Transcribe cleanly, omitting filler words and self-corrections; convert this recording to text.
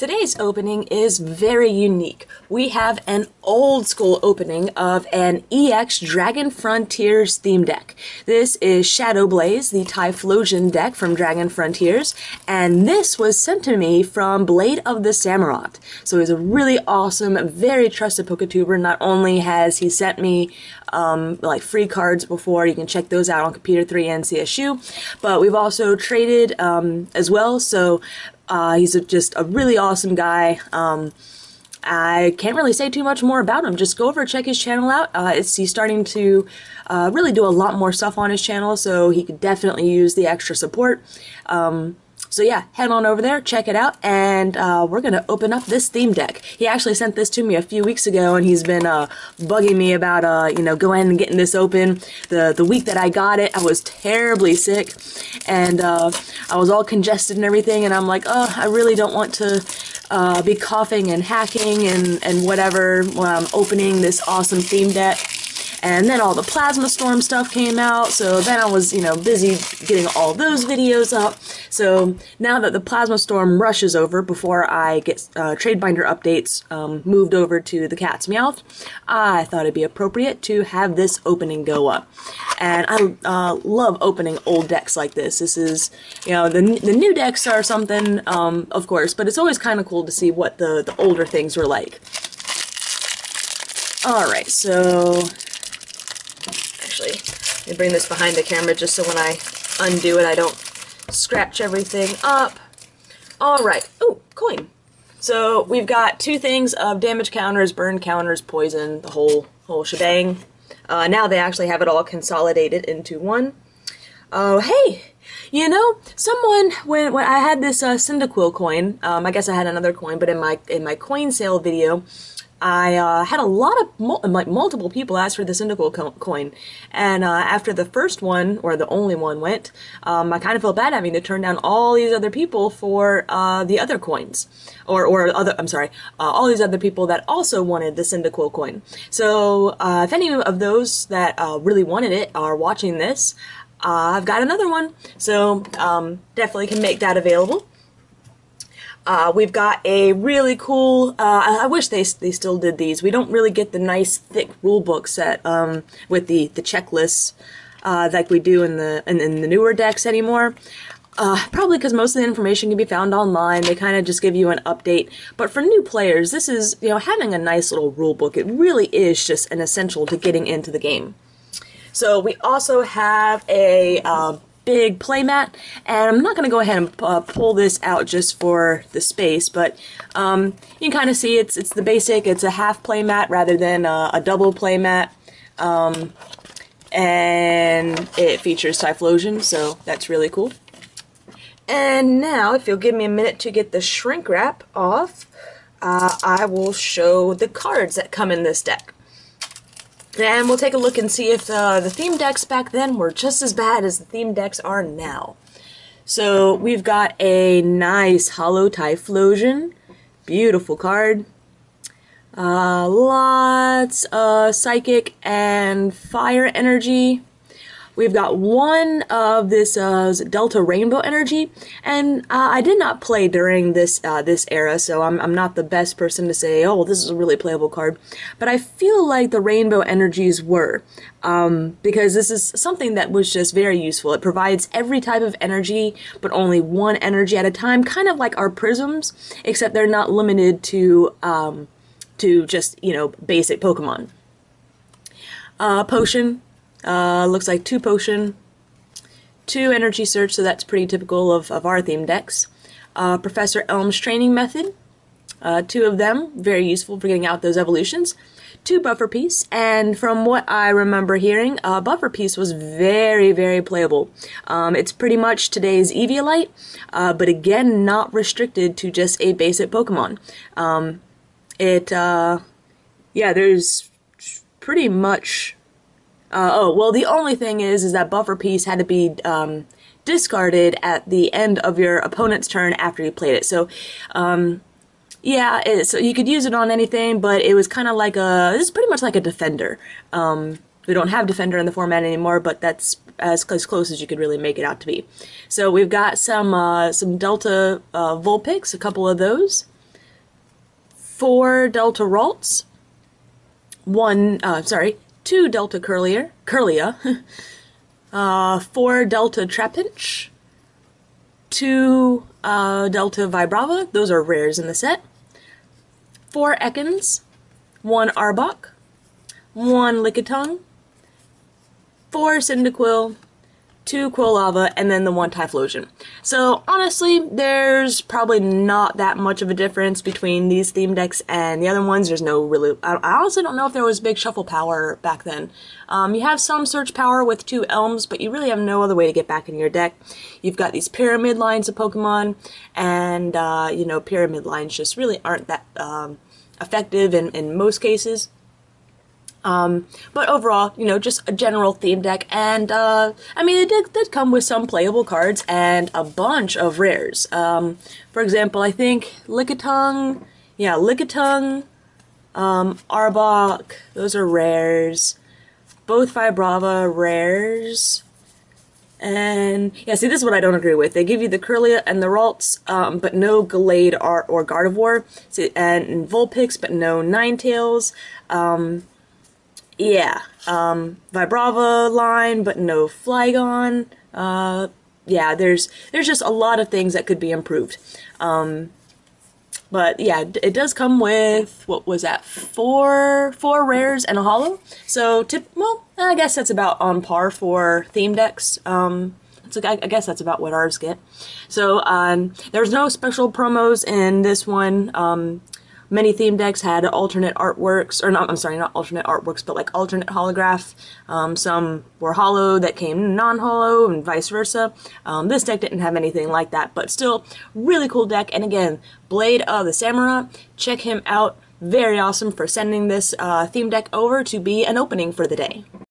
Today's opening is very unique. We have an old school opening of an EX Dragon Frontiers theme deck. This is Shadow Blaze, the Typhlosion deck from Dragon Frontiers, and this was sent to me from Blade of the Samurott. So he's a really awesome, very trusted PokeTuber. Not only has he sent me like free cards before, you can check those out on Computer 3 and CSU, but we've also traded as well, so he's just a really awesome guy. I can't really say too much more about him. Just go over and check his channel out. He's starting to really do a lot more stuff on his channel, so he could definitely use the extra support. So yeah, head on over there, check it out, and we're going to open up this theme deck. He actually sent this to me a few weeks ago, and he's been bugging me about, you know, going and getting this open. The week that I got it, I was terribly sick, and I was all congested and everything, and I'm like, oh, I really don't want to be coughing and hacking and whatever when I'm opening this awesome theme deck. And then all the Plasma Storm stuff came out, so then I was, you know, busy getting all those videos up. So now that the Plasma Storm rush is over, before I get trade binder updates moved over to TheCatsMeowth, I thought it'd be appropriate to have this opening go up. And I love opening old decks like this. This is, you know, the new decks are something, of course, but it's always kind of cool to see what the older things were like. Alright, so let me bring this behind the camera just so when I undo it I don't scratch everything up. Alright, ooh, coin. So we've got two things of damage counters, burn counters, poison, the whole shebang. Now they actually have it all consolidated into one. Oh, hey! You know, someone, when I had this Cyndaquil coin, I guess I had another coin, but in my coin sale video, I had a lot of multiple people ask for the Cyndaquil coin, and after the first one, or the only one, went, I kind of felt bad having to turn down all these other people for the other coins, all these other people that also wanted the Cyndaquil coin. So if any of those that really wanted it are watching this, I've got another one, so definitely can make that available. We've got a really cool, I wish they still did these. We don't really get the nice thick rule book set with the checklists like we do in the newer decks anymore. Probably because most of the information can be found online. They kind of just give you an update. But for new players, this is, you know, having a nice little rule book. It really is just an essential to getting into the game. So we also have a big playmat, and I'm not going to go ahead and pull this out just for the space, but you can kind of see it's the basic. It's a half playmat rather than a double playmat, and it features Typhlosion, so that's really cool. And now, if you'll give me a minute to get the shrink wrap off, I will show the cards that come in this deck. And we'll take a look and see if the theme decks back then were just as bad as the theme decks are now. So we've got a nice Holo Typhlosion, beautiful card. Lots of Psychic and Fire energy. We've got one of this Delta Rainbow energy, and I did not play during this era, so I'm not the best person to say, oh, this is a really playable card. But I feel like the Rainbow energies were, because this is something that was just very useful. It provides every type of energy, but only one energy at a time, kind of like our prisms, except they're not limited to just, you know, basic Pokemon. Potion. Looks like 2 potion, 2 energy search, so that's pretty typical of our theme decks. Professor Elm's training method, 2 of them, very useful for getting out those evolutions. 2 buffer piece, and from what I remember hearing, buffer piece was very, very playable. It's pretty much today's Eviolite, but again, not restricted to just a basic Pokemon. Yeah, there's pretty much. Oh, well, the only thing is that buffer piece had to be discarded at the end of your opponent's turn after you played it. So, yeah, so you could use it on anything, but it was kind of like this is pretty much like a defender. We don't have defender in the format anymore, but that's as close as you could really make it out to be. So we've got some Delta Vulpix, a couple of those. 4 Delta Ralts, 2 Delta Curlia, 4 Delta Trapinch, 2 Delta Vibrava, those are rares in the set, 4 Ekans, 1 Arbok, 1 Lickitung, 4 Cyndaquil, 2 Quilava, and then the 1 Typhlosion. So honestly, there's probably not that much of a difference between these theme decks and the other ones. There's no really, I honestly don't know if there was big shuffle power back then. You have some search power with 2 Elms, but you really have no other way to get back in your deck. You've got these pyramid lines of Pokemon, and you know, pyramid lines just really aren't that effective in most cases. But overall, you know, just a general theme deck, and, I mean, it did come with some playable cards and a bunch of rares. For example, I think Lickitung, Arbok, those are rares. Both Vibrava rares. And, yeah, see, this is what I don't agree with. They give you the Curlia and the Ralts, but no Gallade or Gardevoir, and Vulpix, but no Ninetales. Yeah, Vibrava line, but no Flygon. Yeah, there's just a lot of things that could be improved. But yeah, it does come with, what was that, four rares and a holo. So, well, I guess that's about on par for theme decks. So I guess that's about what ours get. So, there's no special promos in this one. Many theme decks had alternate artworks, or not, I'm sorry, not alternate artworks, but like alternate holograph. Some were holo that came non-holo, and vice versa. This deck didn't have anything like that, but still, really cool deck. And again, Blade of the Samurai, check him out. Very awesome for sending this theme deck over to be an opening for the day.